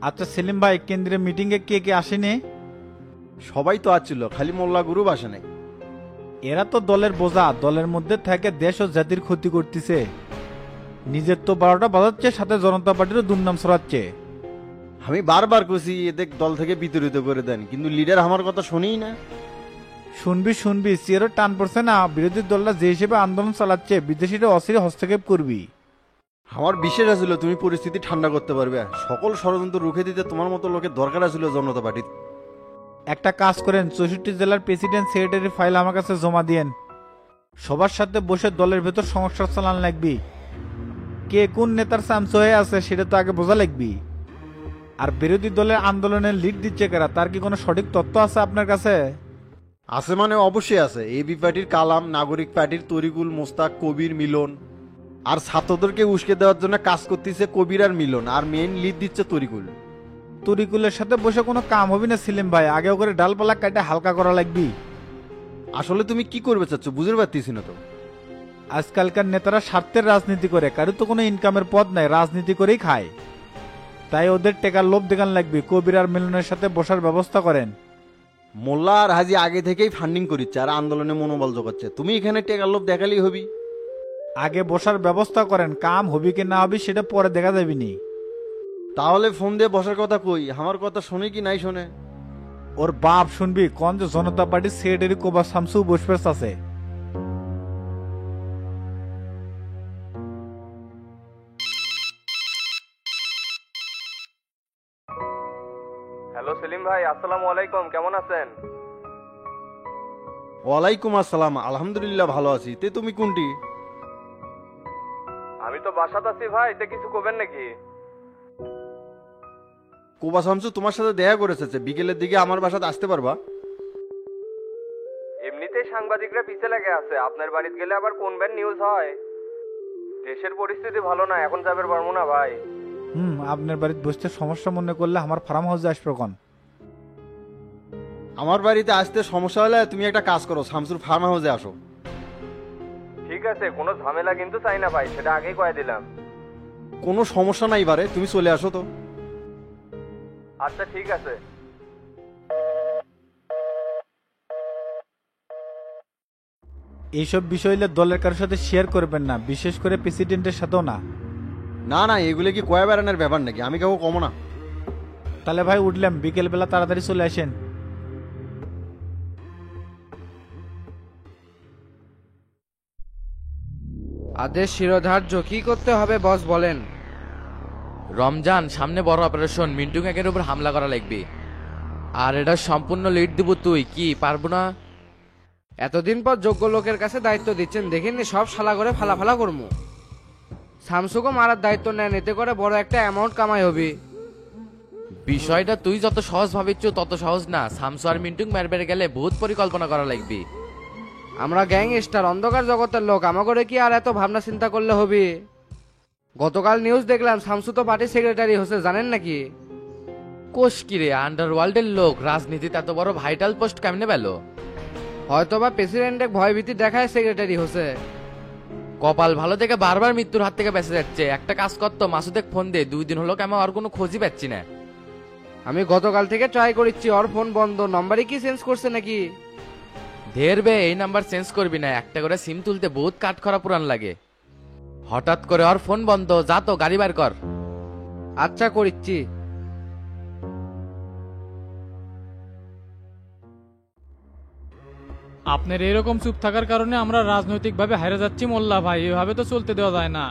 আচ্ছা সেলিম ভাই, কেন্দ্রীয় মিটিং এ কে কে আসেনি? সবাই তো আসছিল, খালি মোল্লা গ্রুপ আসে নাই। এরা তো দলের বোঝা, দলের মধ্যে থেকে দেশ ও জাতির ক্ষতি করতেছে। নিজের তো 12টা বাজাচ্ছে, সাথে জনতা পার্টিরও দুর্নাম ছড়াচ্ছে। আমি বারবার কইছি এদের দল থেকে বিতাড়িত করে দেন, কিন্তু লিডার আমার কথা শুনেই না। শুনবি শুনবি, সিয়ারও টান পড়ছে না? বিরোধী দলরা যে হিসেবে আন্দোলন চালাচ্ছে, বিদেশিরা অস্থির হস্তক্ষেপ করবি। আমার বিশ্বাস আছিল তুমি পরিস্থিতি ঠান্ডা করতে পারবে, সকল ষড়যন্ত্র রুখে দিতে তোমার মতো লোকের দরকার আছিল জনতা পার্টির। একটা কাজ করেন, 64 জেলার প্রেসিডেন্ট সেক্রেটারি ফাইল আমার কাছে জমা দিয়েন। সবার সাথে বসে দলের ভেতর সমস্যা চালান লাগবি। কে কোন নেতার চামচ হয়ে আছে সেটা তো আগে বোঝা লাগবি। আর বিরোধী দলের আন্দোলনের লিড দিচ্ছে কারা, তার কি কোনো সঠিক তথ্য আছে আপনার কাছে? আছে মানে অবশ্যই আছে। এবি পার্টির কালাম, নাগরিক পার্টির তরিকুল, মোস্তাক, কবির, মিলন। আর ছাত্রদেরকে উস্কে দেওয়ার জন্য কাজ করতেছে কবির আর মিলন, আর মেইন লিড দিচ্ছে তরিকুল। তরিকুলের সাথে বসে কোনো কাম হবে না সেলিম ভাই, আগে করে ডালপালা কাটে হালকা করা লাগবি। আসলে তুমি কি করবে চাচ্ছ বুঝতে পারতেছি না তো। আজকালকার নেতারা স্বার্থের রাজনীতি করে, কারো তো কোনো ইনকামের পথ নাই, রাজনীতি করেই খায়। তাই ওদের টেকার লোভ দেখান লাগবে। কবির আর মিলনের সাথে বসার ব্যবস্থা করেন। মোল্লা আর হাজি আগে থেকেই ফান্ডিং করিচ্ছে আর আন্দোলনে মনোবল জোগাচ্ছে, তুমি এখানে টেকার লোভ দেখালেই হবি। আগে বসার ব্যবস্থা করেন, কাম হবি কি না হবি সেটা পরে দেখা যাবি নি। তাহলে ফোন দিয়ে বসার কথা কই, আমার কথা শুনে কি নাই শোনে? ওর বাপ শুনবি কোন যে জনতা পার্টির সেক্রেটারি কোবা শামসু বসবেস আছে। হ্যালো সেলিম ভাই, আসসালামু আলাইকুম, কেমন আছেন? ওয়ালাইকুম আসসালাম, আলহামদুলিল্লাহ ভালো আছি। তে তুমি কোনটি? আমি তো বাসাত আছি ভাই, তে কিছু করবেন নাকি? কোবা শামসু তোমার সাথে দেখা করেছে, বিকেলের দিকে আমার বাসাতে আসতে পারবা? এমনিতেই সাংবাদিকরা পিছে লেগে আছে, আপনার বাড়িতে গেলে আবার কোন ব্যান নিউজ হয়। দেশের পরিস্থিতি ভালো না, এখন যাবে পারবো না ভাই। আপনার বাড়িতে বসতে সমস্যা মনে করলে আমার ফার্ম হাউসে আসবে কোন? আমার বাড়িতে আসতে সমস্যা হলে তুমি একটা কাজ করো, শামসুর ফার্ম হাউসে আসো। ঠিক আছে, কোনো ঝামেলা কিন্তু চাই না ভাই, সেটা আগেই কয়ে দিলাম। কোনো সমস্যা নাই বারে, তুমি চলে আসো তো। আচ্ছা ঠিক আছে। এইসব বিষয় হলে দলের কারোর সাথে শেয়ার করবেন না, বিশেষ করে প্রেসিডেন্টের সাথেও না। না না, এগুলো কি কয়া বেড়ানোর ব্যাপার নাকি? আমি কাউকে কমো না। তাহলে ভাই উঠলাম, বিকেল বেলা তাড়াতাড়ি চলে আসেন। আদেশ শিরোধার্য, কি করতে হবে বস বলেন। রমজান, সামনে বড় অপারেশন, মিন্টু ক্যাকের উপর হামলা করা লাগবে। আর এটা সম্পূর্ণ লিড দিব, তুই কি পারবো না? এতদিন পর যোগ্য লোকের কাছে দায়িত্ব দিচ্ছেন, দেখেননি সব শালা করে ফালা ফালা করবো। শামসুকে মারার দায়িত্ব নেন, এতে করে বড় একটা অ্যামাউন্ট কামাই হবে। বিষয়টা তুই যত সহজ ভাবিচ্ছ তত সহজ না। শামসু আর মিন্টু মারবের গেলে বহুত পরিকল্পনা করা লাগবে। আমরা গ্যাং স্টার, অন্ধকার জগতের লোক, আমাকে কি আর এত ভাবনা চিন্তা করলে হবে? গতকাল নিউজ দেখলাম শামসু তো পার্টি সেক্রেটারি হচ্ছে, জানেন নাকি? কোষ কিরে, আন্ডারওয়ার্ল্ডের লোক রাজনীতিতে এত বড় ভাইটাল পোস্ট কেমনে পেল? হয়তোবা প্রেসিডেন্টে ভয়ভীতি দেখায় সেক্রেটারি হচ্ছে। কপাল ভালো থেকে বারবার মৃত্যুর হাত থেকে বেঁচে যাচ্ছে। একটা কাজ করতো, মাসুদেক ফোন দে, 2 দিন হলো কেমন আর কোনো খোঁজই পাচ্ছি না। আমি গতকাল থেকে ট্রাই করেছি, ওর ফোন বন্ধ। নম্বরই কি চেঞ্জ করছে নাকি? ধেরবে, এই নাম্বার চেঞ্জ করবি না, একটা করে সিম তুলতে বহুত কাঠ খরা পুরান লাগে। হঠাৎ করে ওর ফোন বন্ধ, যা তো গাড়ি বার কর। আচ্ছা করিচ্ছি। আপনার এরকম চুপ থাকার কারণে আমরা রাজনৈতিকভাবে হারে যাচ্ছি মোল্লা ভাই, এভাবে তো চলতে দেওয়া যায় না।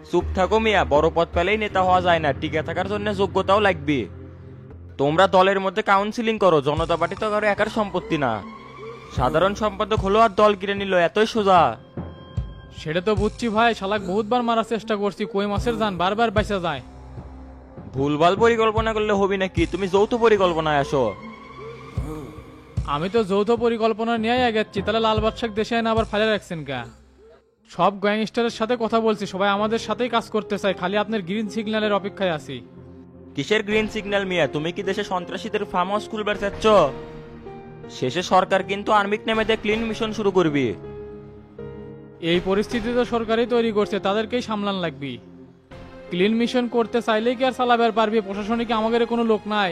চুপ থাকো মিয়া, বড় পদ পেলেই নেতা হওয়া যায় না, টিকে থাকার জন্য যোগ্যতাও লাগবে। তোমরা দলের মধ্যে কাউন্সিলিং করো, জনতা পার্টি তো কারো একার সম্পত্তি না। সাধারণ সম্পাদক হলো আর দল কিনে নিল, এতই সোজা। সেটা তো বুঝছি ভাই, শালাক বহুতবার মারার চেষ্টা করছি, কই মাসের যান বারবার বাইসা যায়। ভুলভাল পরিকল্পনা করলে হবি নাকি? তুমি যৌথ পরিকল্পনায় আসো। আমি তো যৌথ পরিকল্পনা নিয়ে গেছি, তাহলে লাল বাদশাক দেশে এনে আবার ফেলে রাখছেন কা? সব গ্যাংস্টারের সাথে কথা বলছি, সবাই আমাদের সাথেই কাজ করতে চাই, খালি আপনার গ্রিন সিগন্যালের অপেক্ষায় আছি। কিসের গ্রিন সিগন্যাল মিয়া? তুমি কি দেশে সন্ত্রাসীদের ফার্ম হাউস খুলবার চাচ্ছ? শেষে সরকার কিন্তু আর্মিক নেমে ক্লিন মিশন শুরু করবি। এই পরিস্থিতি তো সরকারই তৈরি করছে, তাদেরকেই সামলান লাগবি। ক্লিন মিশন করতে চাইলেই কি আর চালাবার পারবি? প্রশাসনিক আমাদের কোনো লোক নাই।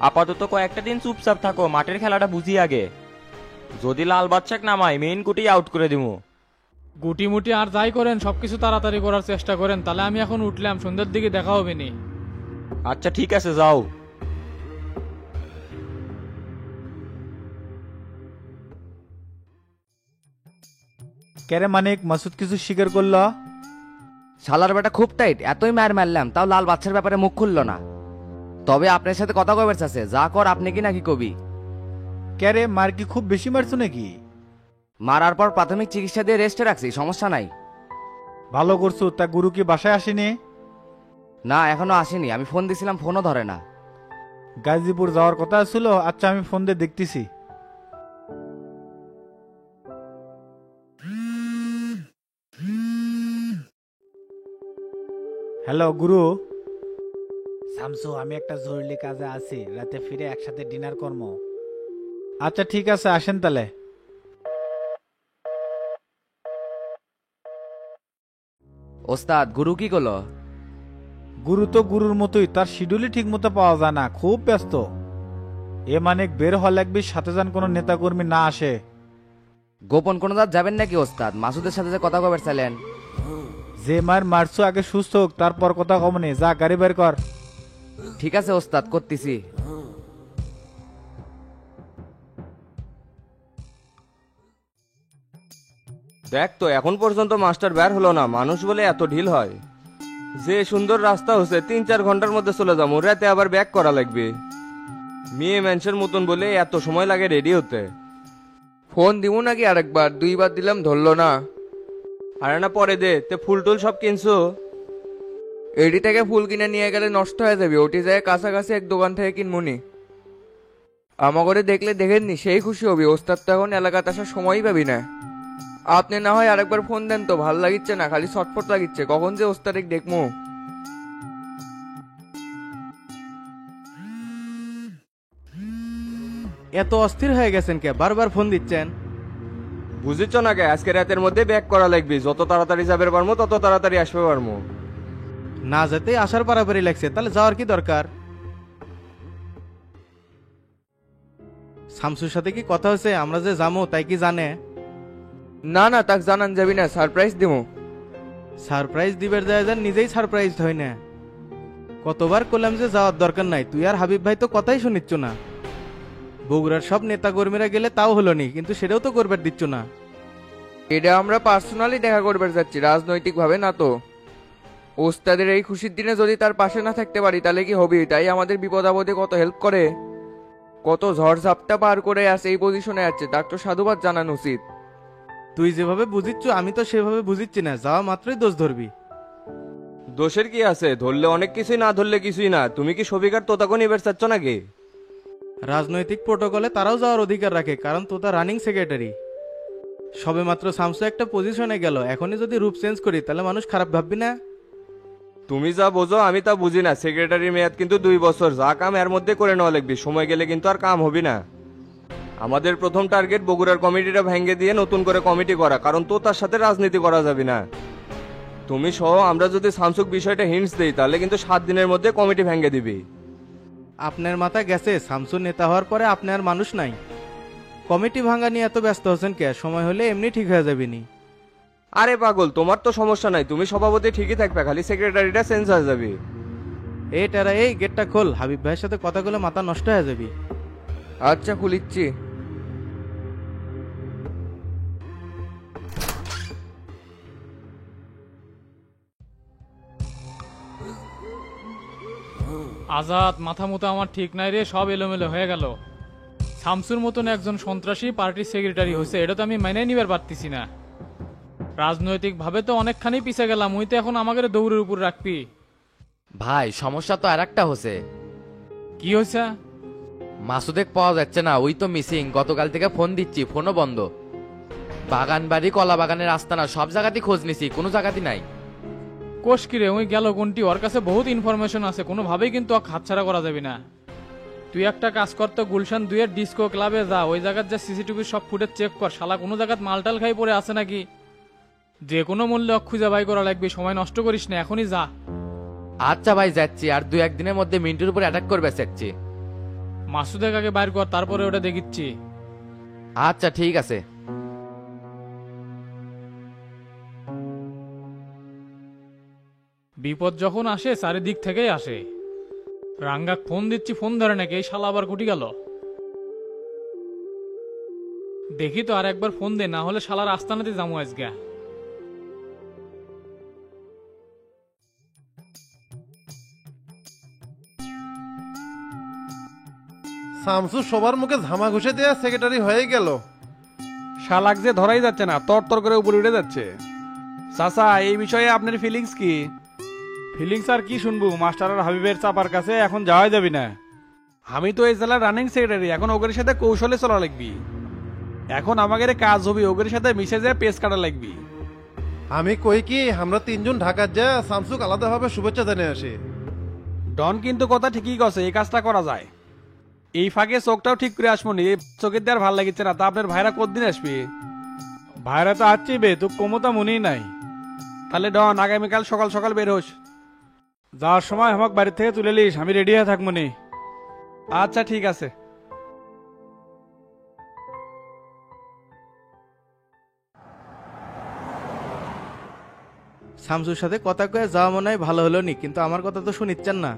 আপাতত কয়েকটা দিন চুপচাপ থাকো, মাঠের খেলাটা বুঝি আগে। যদি লাল বাদশাক নামাই মেইন কুটি আউট করে দিবো। গুটি মুটি আর যাই করেন সবকিছু তাড়াতাড়ি করার চেষ্টা করেন। তাহলে আমি এখন উঠলাম, সন্ধ্যের দিকে দেখা হবে নি। আচ্ছা ঠিক আছে, যাও। কেরে মানিক, মাসুদ কিছু স্বীকার করলো? শালার বেটা খুব টাইট, এতই মার মারলাম তাও লাল বাচ্চার ব্যাপারে মুখ খুললো না। তবে আপনার সাথে কথা কবে চাচ্ছে, যা কর আপনি কি নাকি কবি। কেরে, মার কি খুব বেশি মারছো নাকি? মারার পর প্রাথমিক চিকিৎসা দিয়ে রেস্টে রাখছি, সমস্যা নাই। ভালো করছো। তা গুরু কি বাসায় আসেনি? না এখনো আসেনি, আমি ফোন দিছিলাম ফোনও ধরে না। গাজীপুর যাওয়ার কথা ছিল। আচ্ছা আমি ফোন দিয়ে দেখতেছি। হ্যালো গুরু। শামসু, আমি একটা জরুরি কাজে আছি, রাতে ফিরে একসাথে ডিনার করব। আচ্ছা ঠিক আছে, আসেন তাহলে। ওস্তাদ গুরু কি করলো? গুরু তো গুরুর মতোই, তার শিডিউলই ঠিক মতো পাওয়া যায় না, খুব ব্যস্ত। এ মানে বের হওয়া লাগবে, সাথে যান কোনো নেতাকর্মী না আসে। গোপন কোনো দাঁত যাবেন নাকি ওস্তাদ? মাসুদের সাথে যে কথা কবে চাইলেন? যে মার মারছো আগে সুস্থ হোক, তারপর কথা কমনে। যা গাড়ি বের কর। ঠিক আছে ওস্তাদ, করতেছি। দেখ তো এখন পর্যন্ত মাস্টার বের হলো না, মানুষ বলে এত ঢিল হয়। যে সুন্দর রাস্তা হচ্ছে 3-4 ঘন্টার মধ্যে চলে যাবো, রাতে আবার ব্যাক করা লাগবে। মেয়ে মানুষের মতন বলে এত সময় লাগে রেডি হতে। ফোন দিব নাকি আরেকবার? দুইবার দিলাম ধরলো না। আরে না পরে দে, তে ফুল টুল সব কিনছো? এডি থেকে ফুল কিনে নিয়ে গেলে নষ্ট হয়ে যাবে, ওটি যায় কাছাকাছি এক দোকান থেকে কিনমুনি। আমাগরে দেখলে দেখেননি, সেই খুশি হবি। ওস্তাদ তো এখন এলাকাতে আসার সময়ই পাবি না। আপনি না হয় আরেকবার ফোন দেন তো, ভাল লাগিচ্ছে না, খালি ছটফট লাগিচ্ছে। কখন যে ওস্তাদিক দেখমু। এত অস্থির হয়ে গেছেন কে? বারবার ফোন দিচ্ছেন। বুঝিচ্ছ না কে, আজকে রাতের মধ্যে ব্যাক করা লাগবে। যত তাড়াতাড়ি যাবে পারবো তত তাড়াতাড়ি আসবে পারবো। না যেতে আসার পারাপারি লাগছে, তাহলে যাওয়ার কি দরকার? শামসুর সাথে কি কথা হয়েছে? আমরা যে যাবো তাই কি জানে? না না, তাক জানান যাবি না, সারপ্রাইজ দিমু। সারপ্রাইজ দিবার যায় যান, নিজেই সারপ্রাইজ হয় না। কতবার করলাম যে যাওয়ার দরকার নাই, তুই আর হাবিব ভাই তো কথাই শুনিচ্ছ না। বগুড়ার সব নেতা কর্মীরা গেলে তাও হলো নি, কিন্তু সেটাও তো করবার দিচ্ছ না। এটা আমরা পার্সোনালি দেখা করবার যাচ্ছি, রাজনৈতিক ভাবে না তো। ওস্তাদের এই খুশির দিনে যদি তার পাশে না থাকতে পারি তাহলে কি হবে? তাই আমাদের বিপদ আপদে কত হেল্প করে, কত ঝড় ঝাপটা পার করে আসে এই পজিশনে আছে, তার তো সাধুবাদ জানানো উচিত। তুই যেভাবে বুঝিচ্ছ আমি তো সেভাবে বুঝিচ্ছি না, যাওয়া মাত্রই দোষ ধরবি। দোষের কি আছে? ধরলে অনেক কিছুই, না ধরলে কিছুই না। তুমি কি সবিকার তোতাকে নিবে চাচ্ছ নাকি? রাজনৈতিক প্রোটোকলে তারাও যাওয়ার অধিকার রাখে, কারণ তোতা রানিং সেক্রেটারি। সবে মাত্র শামসু একটা পজিশনে গেল, এখনই যদি রূপ চেঞ্জ করি তাহলে মানুষ খারাপ ভাববি না? তুমি যা বোঝো আমি তা বুঝি না। সেক্রেটারির মেয়াদ কিন্তু 2 বছর, যা কাম এর মধ্যে করে নেওয়া লাগবে। সময় গেলে কিন্তু আর কাম হবে না। আমাদের প্রথম টার্গেট বগুড়ার কমিটিটা ভেঙে দিয়ে নতুন করে কমিটি করা, কারণ তো তার সাথে রাজনীতি করা যাবে না। তুমি সহ আমরা যদি শামসুক বিষয়টা হিন্টস দেই তাহলে কিন্তু 7 দিনের মধ্যে কমিটি ভেঙে দিবি। আপনার মাথা গেছে? শামসু নেতা হওয়ার পরে আপনি আর মানুষ নাই। কমিটি ভাঙা নিয়ে এত ব্যস্ত হচ্ছেন কে? সময় হলে এমনি ঠিক হয়ে যাবে নি। আরে পাগল, তোমার তো সমস্যা নাই, তুমি সভাপতি ঠিকই থাকবে, খালি সেক্রেটারিটা চেঞ্জ হয়ে যাবে। এই টেরা, এই গেটটা খোল, হাবিব ভাইয়ের সাথে কথা বলে মাথা নষ্ট হয়ে যাবি। আচ্ছা খুলিচ্ছি। আজাদ, মাথা মতো আমার ঠিক নাই রে, সব এলোমেলো হয়ে গেল। শামসুর মতন একজন সন্ত্রাসী পার্টির সেক্রেটারি হয়েছে, এটা তো আমি মেনে নিবার পারতেছি না। রাজনৈতিক ভাবে তো অনেকখানি পিছে গেলাম, ওই তো এখন আমাদের দৌড়ের উপর রাখবি। ভাই সমস্যা তো আর একটা হচ্ছে। কি হয়েছে? মাসুদেক পাওয়া যাচ্ছে না, ওই তো মিসিং। গতকাল থেকে ফোন দিচ্ছি, ফোনও বন্ধ। বাগান বাড়ি, কলা বাগানের আস্তানা, সব জায়গাতেই খোঁজ নিছি, কোনো জায়গাতেই নাই। কোষ কিরে, ওই গেল কোনটি? ওর কাছে বহুত ইনফরমেশন আছে, কোনোভাবেই কিন্তু হাতছাড়া করা যাবে না। তুই একটা কাজ কর তো, গুলশান 2-এর ডিস্কো ক্লাবে যা, ওই জায়গার যা সিসিটিভি সব ফুটেজ চেক কর, শালা কোনো জায়গায় মালটাল খাই পড়ে আছে নাকি। যে কোনো মূল্যে খুঁজে বাই করা লাগবে, সময় নষ্ট করিস না, এখনই যা। আচ্ছা ভাই যাচ্ছি, আর 2-1 দিনের মধ্যে মিন্টুর উপর অ্যাটাক করবে চাচ্ছি। মাসুদের আগে বাইর কর, তারপরে ওটা দেখিচ্ছি। আচ্ছা ঠিক আছে। বিপদ যখন আসে চারিদিক থেকেই আসে। রাঙ্গাক ফোন দিচ্ছি, ফোন ধরে নাকি, এই শালা আবার কুটি গেল। দেখি তো আর একবার ফোন দে, না হলে শালার আস্তানাতে যাবো আজকে। শামসু সবার মুখে ধামা ঘুষে দেয়া সেক্রেটারি হয়ে গেল। শালাক যে ধরাই যাচ্ছে না, তর করে উপরে উঠে যাচ্ছে। চাচা, এই বিষয়ে আপনার ফিলিংস কি? ফিলিংস আর কি শুনবো, মাস্টার আর হাবিবের চাপার কাছে এখন যাওয়া যাবি না। আমি তো এই জেলার রানিং সেক্রেটারি, এখন ওদের সাথে কৌশলে চলা লাগবি। এখন আমাদের কাজ হবে ওদের সাথে মিশে যায় পেস কাটা লাগবি। আমি কই কি আমরা তিনজন ঢাকার যা শামসুক আলাদাভাবে শুভেচ্ছা জানিয়ে আসি। ডন কিন্তু কথা ঠিকই কছে, এই কাজটা করা যায়। এই ফাঁকে চোখটাও ঠিক করে আসবো নি, চোখের দেওয়ার ভালো লাগিচ্ছে না। তা আপনার ভাইরা কতদিন আসবে? ভাইরা তো আসছি বে, তো ক্ষমতা মনেই নাই। তাহলে ডন আগামীকাল সকাল সকাল বের হোস। যাওয়ার সময় আমাকে বাড়ি থেকে তুলে লিস, আমি রেডি হয়ে থাকবো নি। আচ্ছা ঠিক আছে। শামসুর সাথে কথা কয়ে যাওয়া মনে হয় ভালো হলো নি, কিন্তু আমার কথা তো শুনিচ্ছেন না।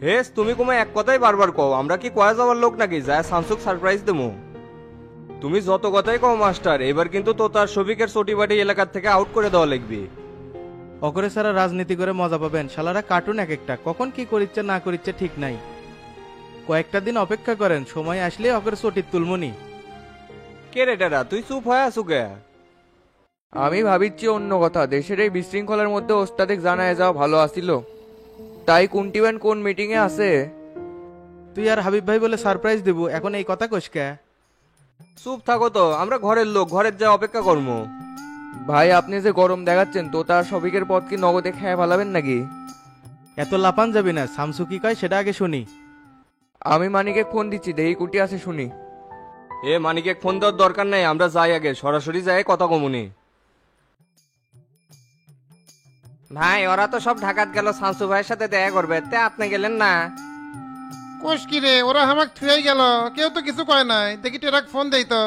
হেস, তুমি কোনো এক কথাই বারবার কও, আমরা কি কয়া যাওয়ার লোক নাকি যায় শামসুক সারপ্রাইজ দেবো? তুমি যত কথাই কও মাস্টার, এবার কিন্তু তো তার শফিকের চটিবাটি এলাকার থেকে আউট করে দেওয়া লাগবে। অকরে সারা রাজনীতি করে মজা পাবেন, শালারা কার্টুন এক একটা, কখন কি করিচ্ছে না করিচ্ছে ঠিক নাই। কয়েকটা দিন অপেক্ষা করেন, সময় আসলে অকরে চটির তুলমনি। কে রে টেরা, তুই চুপ হয়ে আসু কে? আমি ভাবিচ্ছি অন্য কথা, দেশের এই বিশৃঙ্খলার মধ্যে ওস্তাদিক জানায় যাওয়া ভালো আসিল। তাই কোনটি ব্যান কোন মিটিং এ আছে? তুই আর হাবিব ভাই বলে সারপ্রাইজ দেবো, এখন এই কথা কইসকে? চুপ থাকো তো, আমরা ঘরের লোক, ঘরের যা অপেক্ষা করবো। ভাই আপনি যে গরম দেখাচ্ছেন, তো তার সবিকের পথ কি নগদে খেয়ে ফেলাবেন নাকি? এত লাপান যাবি না, শামসু কি কয় সেটা আগে শুনি। আমি মানিকে ফোন দিচ্ছি, দেহি কুটি আছে শুনি। এ মানিকে ফোন দেওয়ার দরকার নাই, আমরা যাই আগে, সরাসরি যাই কথা কমুনি। ভাই ওরা তো সব ঢাকাত গেল শামসু ভাইয়ের সাথে দেখা করবে, তে আপনি গেলেন না? কোষ কি রে, ওরা আমাক থুয়েই গেল, কেউ তো কিছু কয় নাই। দেখি টেরাক ফোন দেই তো।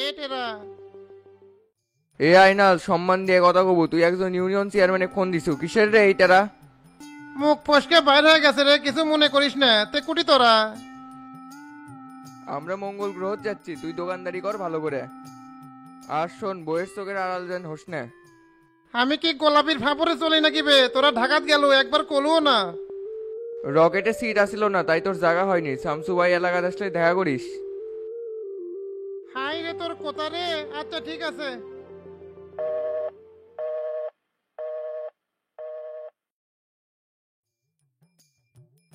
এ টেরা, এ আইনাল, সম্মান দিয়ে কথা কব, তুই একজন ইউনিয়ন চেয়ারম্যানে ফোন দিছু, কিসের রে এইটারা? মুখ ফসকে বাইরে হয়ে গেছে রে, কিছু মনে করিস না। তে কুটি তোরা? আমরা মঙ্গল গ্রহ যাচ্ছি, তুই দোকানদারি কর ভালো করে। আর শোন, বইয়ের চোখের আড়াল যেন হোস না। আমি কি গোলাপির ফাপরে চলি নাকি বে? তোরা ঢাকাত গেল একবার কলুও না। রকেটে সিট আসিল না, তাই তোর জায়গা হয়নি। শামসু ভাই এলাকাতে আসলে দেখা করিস। হাই রে তোর কোথা রে? আচ্ছা ঠিক আছে।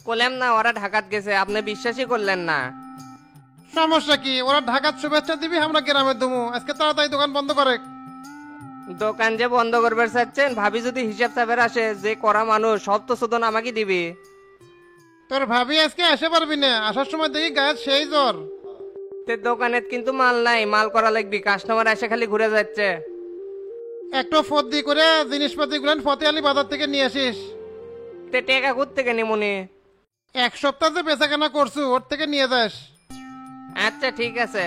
বললাম না ওরা ঢাকাত গেছে, আপনি বিশ্বাসই করলেন না। সমস্যা কি? ওরা ঢাকাত শুভেচ্ছা দিবি, আমরা গ্রামে দমু। আজকে তাড়াতাড়ি দোকান বন্ধ করে। দোকান যে বন্ধ করবে চাচ্ছেন, ভাবি যদি হিসাব চাপের আসে, যে করা মানুষ সব তো শোধন আমাকে দিবি। তোর ভাবি আজকে আসে পারবি না, আসার সময় দেখি গায়ে সেই জ্বর। তে দোকানে কিন্তু মাল নাই, মাল করা লাগবি, কাস্টমার এসে খালি ঘুরে যাচ্ছে। একটু ফদ্দি করে জিনিসপাতি গুলান ফতে আলী বাজার থেকে নিয়ে আসিস। তে টেকা কোথ থেকে নিমুনি? এক সপ্তাহ যে বেচাকেনা করছু, ওর থেকে নিয়ে যাস। আচ্ছা ঠিক আছে।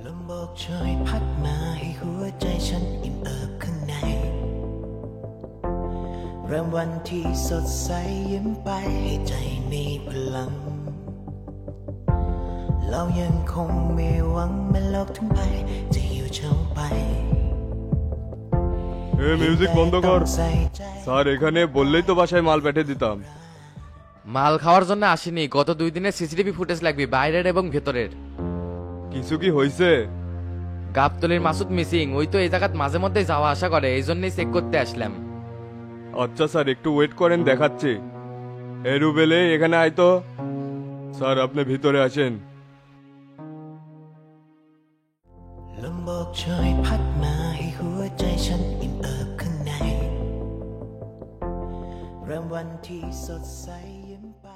ลมโบกโชยพัดมาให้หัวใจฉันอิ่มเอิบข้างในเริ่มวันที่สดใสยิ้มไปให้ใจมีพลังเรายังคงมีหวังแม้โลกทั้งใบจะหิวเฉาไปমিউজিক বন্ধ কর স্যার, এখানে বললেই তো বাসায় মাল পাঠিয়ে দিতাম। মাল খাওয়ার জন্য আসিনি, গত 2 দিনের সিসিটিভি ফুটেজ লাগবে, বাইরের এবং ভেতরের। কিছু কি হয়েছে? গাবতলির মাসুদ মিসিং, ওই তো এই জায়গাত মাঝে মধ্যে যাওয়া আসা করে, এই জন্যই চেক করতে আসলাম। আচ্ছা স্যার, একটু ওয়েট করেন, দেখাচ্ছি। এ রুবেলে, এখানে আয় তো। স্যার আপনি ভিতরে আসেন। ลมโบกโชยพัดมาให้หัวใจฉันอิ่ม วันที่สดใสยิ้มไป